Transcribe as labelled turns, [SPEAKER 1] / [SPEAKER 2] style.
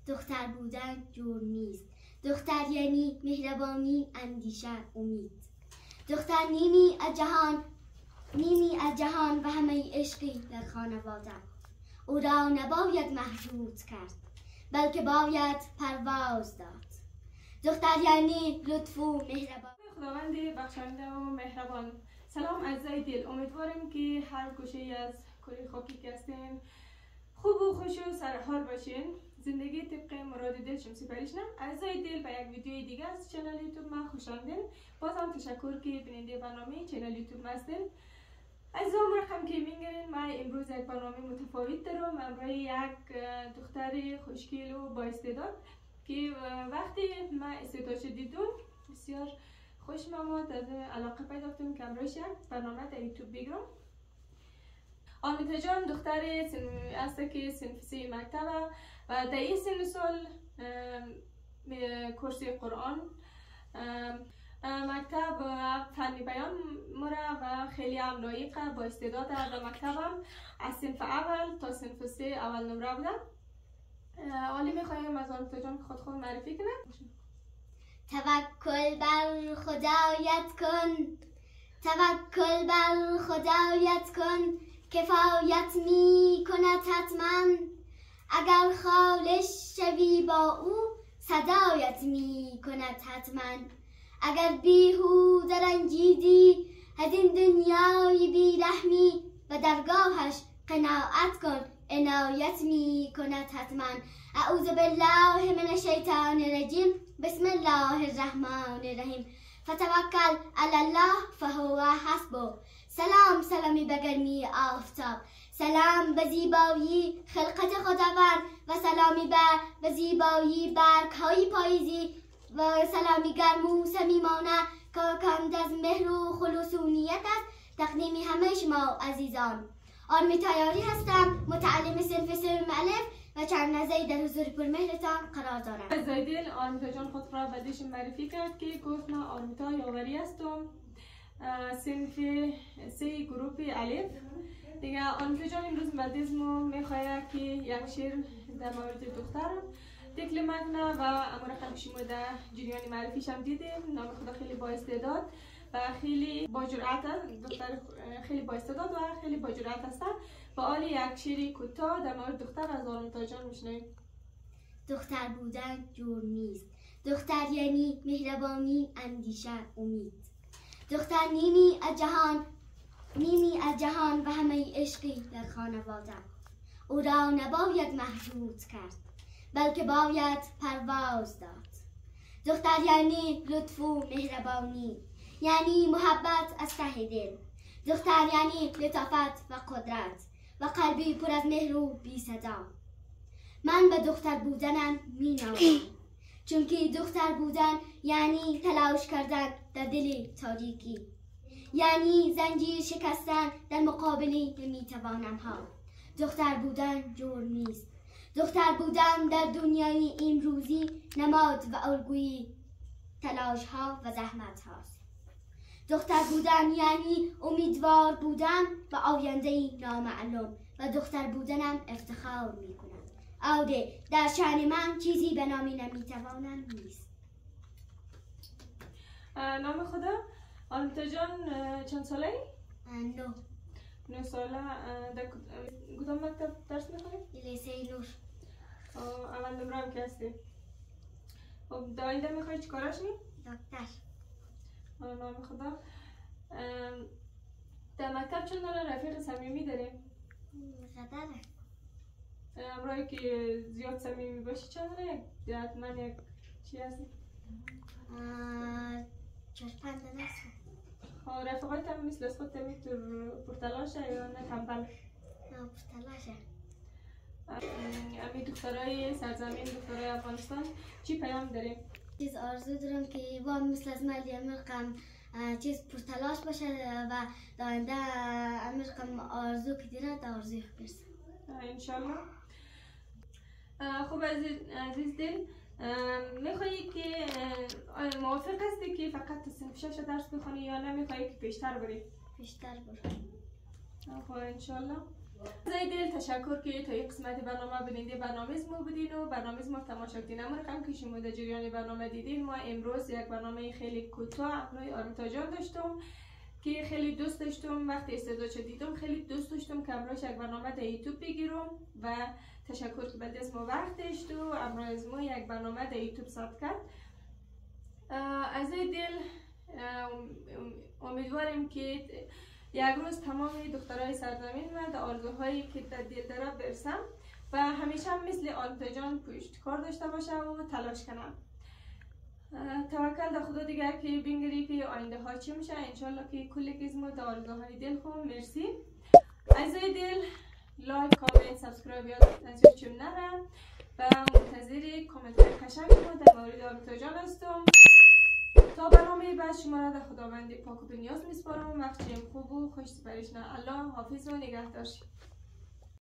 [SPEAKER 1] دختر بودن جور نیست. دختر یعنی مهربانی، اندیشه، امید. دختر نیمی از جهان و همه عشقی در خانواده. او را نباید محدود کرد، بلکه باید پرواز داد. دختر یعنی لطف و مهربان.
[SPEAKER 2] خداوند بخشنده و مهربان. سلام عزیزای دل، امیدوارم که هر گوشه از کره خاکی که هستین خوب و خوش و سرحال باشین. زندگی طبق مراد دل شمسی پریشنم. عزیزای دل، به یک ویدیوی دیگه از چنل یوتیوب ما خوش آمدین. بازم تشکر که بیننده برنامه چنل یوتیوب ما هستین. عزیزام رقم که میگیرین، ما امروز یک برنامه متفاوت دارم. امروز یک دختر خوشگل و با استعداد که وقتی ما استعدادش دیدم بسیار خوش آمد، از علاقه پیدا کردم که امروز یک برنامه در یوتیوب بگیرم. آرمیتا جان دختر است که صنف 3 مکتب و در این سن سال کورس قرآن مکتب فن بیان مره و خیلی هم لایق با استعداد. در مکتبم از صنف اول تا صنف 3 اول نمره بودم. حالی میخوایم از آرمیتا جان خود معرفی کنه.
[SPEAKER 1] توکل بر خدایت کن، توکل بر خدایت کن، کفایت می کند حتما. اگر خالص شوی با او صدایت می کند حتما. اگر بیهوده رنجیدی از این دنیای بیرحمی، و درگاهش قناعت کن عنایت می کند حتما. اعوذ بالله من الشیطان الرجیم، بسم الله الرحمن الرحیم. فتوکل علی الله فهو حسبه. سلام سلامی به گرمی آفتاب، سلام به زیبایی خلقت خداوند و سلامی به زیبایی برگ‌های پاییزی و سلامی گرم و صمیمانه که کامل از مهر و خلوص و نیت است. تقدیم همه شما عزیزان، آرمیتا یاری هستم، متعلم صنف 3 الف و چند لحظه‌ای در حضور پرمهرتان قرار دارم.
[SPEAKER 2] عزیزای دل، آرمیتا جان خود را بعدش معرفی کرد که گفت من آرمیتا یاوری هستم، صنف 3 گروپ الف. دیگه آرمیتا جان امروز بعد ما میخواد که یک شعر در مورد دختر دکلمه کنه و امور رقم شما در جریان معرفیش هم دیدیم. نام خدا خیلی با استعداد و خیلی با جرأت است. دختر خیلی با استعداد و خیلی با جرأت است. با حال یک شعر کوتاه در مورد دختر از آرمیتا جان میشنویم.
[SPEAKER 1] دختر بودن جور نیست. دختر یعنی مهربانی، اندیشه، امید. دختر نیمی از جهان و همه عشقی در خانواده. او را نباید محدود کرد، بلکه باید پرواز داد. دختر یعنی لطف و مهربانی، یعنی محبت از ته دل. دختر یعنی لطافت و قدرت و قلبی پر از مهر و بی صدا. من به دختر بودنم می نازم، چون که دختر بودن یعنی تلاش کردن در دل تاریکی، یعنی زنجیر شکستن در مقابل نمیتوانم ها. دختر بودن جور نیست. دختر بودن در دنیای امروزی نماد و الگوی تلاش ها و زحمت هاست. دختر بودن یعنی امیدوار بودن و آینده نامعلوم و دختر بودنم افتخار می کنم. آوده در شأن من چیزی به نامی نمیتوانم نیست.
[SPEAKER 2] نام خدا. آرمیتا جان چند ساله ای؟ 9 ساله. در کدام مکتب درس میخونی؟
[SPEAKER 1] لیسه نور.
[SPEAKER 2] اول نمره هم که هستی. خب در آینده میخوایی چیکاره شی؟
[SPEAKER 1] دکتر.
[SPEAKER 2] نام خدا. در مکتب چند داره رفیق صمیمی داری؟
[SPEAKER 1] قدره.
[SPEAKER 2] امروزی که زیاد صمیمی باشی چند داره؟ حتما یک چی هستی؟
[SPEAKER 1] 4-5 دانه هست.
[SPEAKER 2] رفیقایت هم مثل از خود تمیتر پرتلاشه یا نه تنبل؟
[SPEAKER 1] نه پرتلاشه.
[SPEAKER 2] امی دخترای سرزمین، دخترای افغانستان چی پیام داریم؟
[SPEAKER 1] چیز آرزو دارم که با مثل از ملی امرقم چیز پرتلاش باشه و داینده امرقم آرزو که دیره دا آرزوی برسه
[SPEAKER 2] انشالله. خب عزیز دل، میخوایی که موافق هستی که فقط صنف 6 درس بخونی یا نه میخوایی که پیشتر بری؟
[SPEAKER 1] پیشتر برم.
[SPEAKER 2] خب انشالله. از دل تشکر که تا این قسمت برنامه بیننده برنامه ما بودین و برنامه ما تماشا کردین. امر که شما در جریان برنامه دیدین، ما امروز یک برنامه خیلی کوتاه همراه آرمیتا جان داشتم که خیلی دوست داشتم. وقتی استعدادش دیدم خیلی دوست داشتم که امروز یک برنامه در یوتیوب بگیرم و تشکر که به دست ما وقت داشت و امروز ما یک برنامه در یوتیوب ثبت کرد. از دل امیدواریم که یک روز تمام دخترای سرزمین و در آرزوهایی که در دل داره برسم و همیشه مثل آرمیتا جان پشتکار داشته باشه و تلاش کنم. توکل در خدا دیگر که بینگری که آینده ها چی میشه. انشالله که کلی کزمو در آرزوهای دل خوب. مرسی از دل. لایک، کامنت، سابسکرایب یاد نزدیکم نرم و منتظر کامنت های قشنگ شما در مورد آرمیتا جان هستم. تا برنامه بعد شما را در خداوند پاک و بنیاز میسپارم. وقت خوب و خوش سپریش. الله حافظ و نگهدار.